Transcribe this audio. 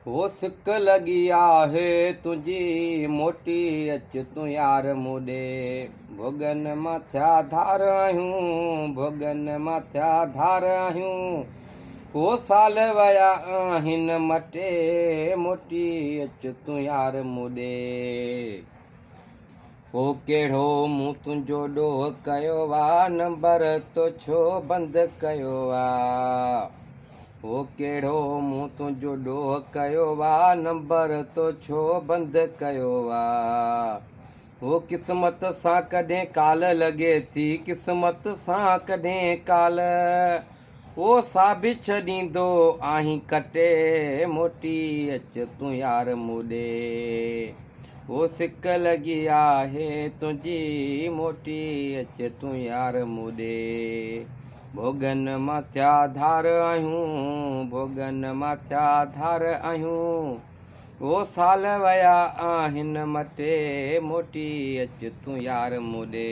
हो सिक लगी आहे तुंहिंजी मोटी अच तूं यार मूॾे भोगन मथिया धार आहियूं भोगन मथिया धार आहियूं हो साल विया आहिनि मटे मोटी अच तूं यार मूॾे हो कहिड़ो मूं तुंहिंजो ॾोह कयो आहे नंबर तो छो बंदि कयो आहे हो कहिड़ो मूं तुंहिंजो ॾोह कयो आहे नंबर तो छो बंदि कयो आहे हो क़िस्मत सां कॾहिं काल लॻे थी क़िस्मत सां कॾहिं काल हो साबि छॾींदो आहीं कटे मोटी अच तूं यार मूॾे हो सिक लॻी आहे तुंहिंजी मोटी अच तूं यार मूॾे भोगन मथिया धार आहियूं भोगन मथिया धार आहियूं वो साल विया आहिनि मटे मोटी अच तूं यार मूॾे।